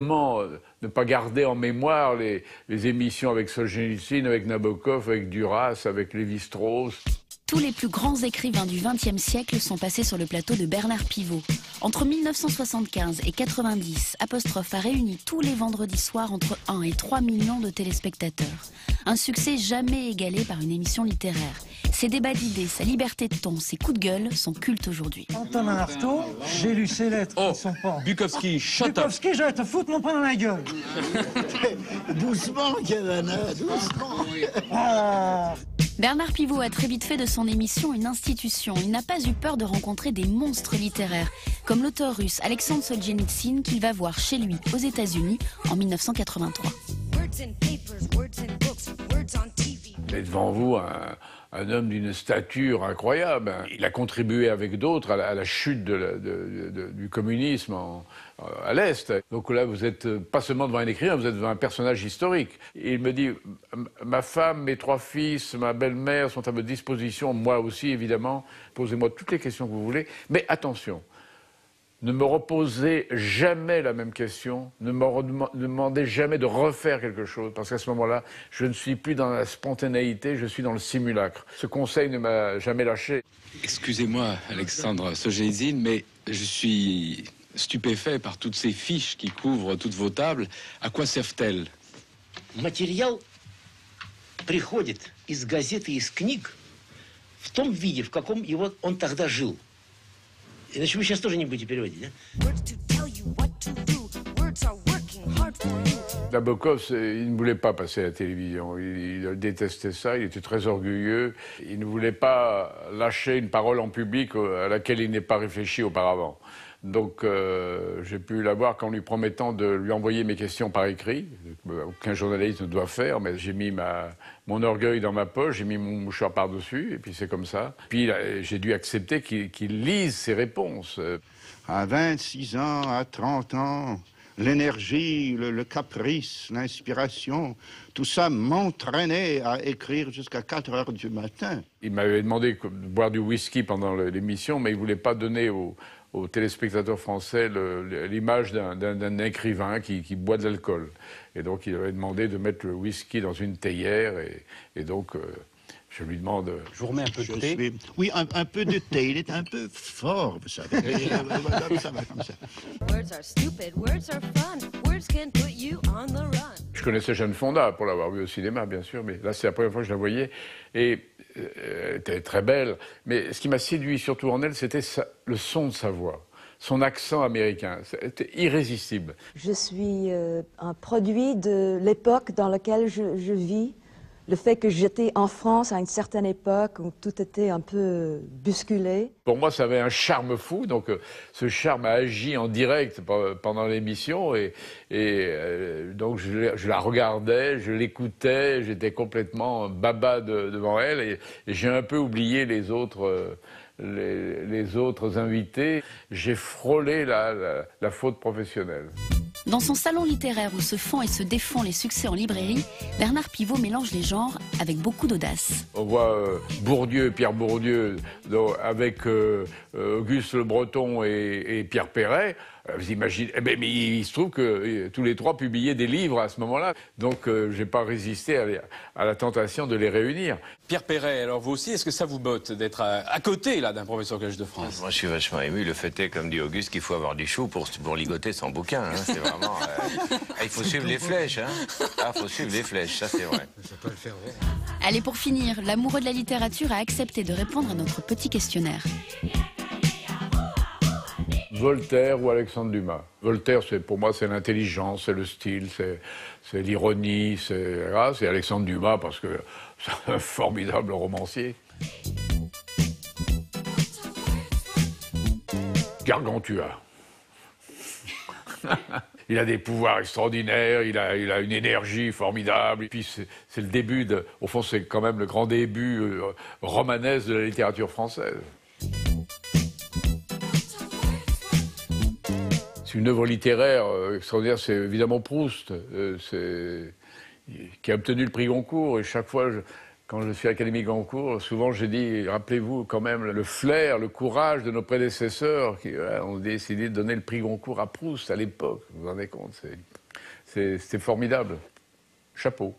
Comment ne pas garder en mémoire les émissions avec Solzhenitsyn, avec Nabokov, avec Duras, avec Lévi-Strauss. Tous les plus grands écrivains du XXe siècle sont passés sur le plateau de Bernard Pivot. Entre 1975 et 90, Apostrophe a réuni tous les vendredis soirs entre 1 et 3 millions de téléspectateurs. Un succès jamais égalé par une émission littéraire. Ses débats d'idées, sa liberté de ton, ses coups de gueule sont cultes aujourd'hui. Antonin Artaud, j'ai lu ses lettres qui sont pas. Bukowski, shut up. Bukowski, je vais te foutre mon poing dans la gueule. Doucement, Cavana, doucement. Ah. Bernard Pivot a très vite fait de son émission une institution. Il n'a pas eu peur de rencontrer des monstres littéraires, comme l'auteur russe Alexandre Solzhenitsyn qu'il va voir chez lui aux États-Unis en 1983. Vous avez devant vous un homme d'une stature incroyable. Il a contribué avec d'autres à la chute du communisme à l'Est. Donc là, vous n'êtes pas seulement devant un écrivain, vous êtes devant un personnage historique. Et il me dit, ma femme, mes 3 fils, ma belle-mère sont à votre disposition, moi aussi évidemment. Posez-moi toutes les questions que vous voulez, mais attention. Ne me reposez jamais la même question, ne me demandez jamais de refaire quelque chose, parce qu'à ce moment-là, je ne suis plus dans la spontanéité, je suis dans le simulacre. Ce conseil ne m'a jamais lâché. Excusez-moi, Alexandre Solzhenitsyn, mais je suis stupéfait par toutes ces fiches qui couvrent toutes vos tables. À quoi servent-elles? Материал приходит из газеты, из книг в том виде, в каком его он тогда жил. Иначе вы сейчас тоже не будете переводить, да? Nabokov, il ne voulait pas passer à la télévision. Il détestait ça, il était très orgueilleux. Il ne voulait pas lâcher une parole en public à laquelle il n'est pas réfléchi auparavant. Donc j'ai pu l'avoir qu'en lui promettant de lui envoyer mes questions par écrit, aucun journaliste ne doit faire, mais j'ai mis mon orgueil dans ma poche, j'ai mis mon mouchoir par-dessus, et puis c'est comme ça. Puis j'ai dû accepter qu'il lise ses réponses. À 26 ans, à 30 ans, l'énergie, le caprice, l'inspiration, tout ça m'entraînait à écrire jusqu'à 4 heures du matin. Il m'avait demandé de boire du whisky pendant l'émission, mais il ne voulait pas donner aux téléspectateurs français l'image d'un écrivain qui boit de l'alcool. Et donc il avait demandé de mettre le whisky dans une théière, et donc je lui demande... Je vous remets un peu de thé. Oui, un peu de thé, il est un peu fort, vous savez. Ça va comme ça. Je connaissais Jane Fonda pour l'avoir vue au cinéma, bien sûr, mais là c'est la première fois que je la voyais. Et elle était très belle, mais ce qui m'a séduit surtout en elle, c'était le son de sa voix, son accent américain. C'était irrésistible. Je suis un produit de l'époque dans laquelle je vis. Le fait que j'étais en France à une certaine époque où tout était un peu bousculé. Pour moi, ça avait un charme fou, donc ce charme a agi en direct pendant l'émission, et donc je la regardais, je l'écoutais, j'étais complètement baba devant elle, et j'ai un peu oublié les autres invités. J'ai frôlé la faute professionnelle. Dans son salon littéraire où se font et se défont les succès en librairie, Bernard Pivot mélange les genres avec beaucoup d'audace. On voit Pierre Bourdieu, avec Auguste Le Breton et Pierre Perret. Vous imaginez, mais il se trouve que tous les 3 publiaient des livres à ce moment-là. Donc je n'ai pas résisté à la tentation de les réunir. Pierre Perret, alors vous aussi, est-ce que ça vous botte d'être à côté là d'un professeur au Collège de France? Moi, je suis vachement ému. Le fait est, comme dit Auguste, qu'il faut avoir du chou pour ligoter son bouquin. Hein. C'est vraiment... il faut suivre les flèches. Hein. Ah, faut suivre les flèches, ça c'est vrai. Ça peut le faire vrai. Allez, pour finir, l'amoureux de la littérature a accepté de répondre à notre petit questionnaire. Voltaire ou Alexandre Dumas. Voltaire, pour moi, c'est l'intelligence, c'est le style, c'est l'ironie, c'est Alexandre Dumas parce que c'est un formidable romancier. Gargantua. Il a des pouvoirs extraordinaires, il a une énergie formidable. Et puis c'est le début au fond, c'est quand même le grand début romanesque de la littérature française. C'est une œuvre littéraire extraordinaire, c'est évidemment Proust, qui a obtenu le prix Goncourt. Et chaque fois, Quand je suis à l'Académie Goncourt, souvent j'ai dit, rappelez-vous quand même le flair, le courage de nos prédécesseurs qui ont décidé de donner le prix Goncourt à Proust à l'époque. Vous vous rendez compte, c'était formidable. Chapeau.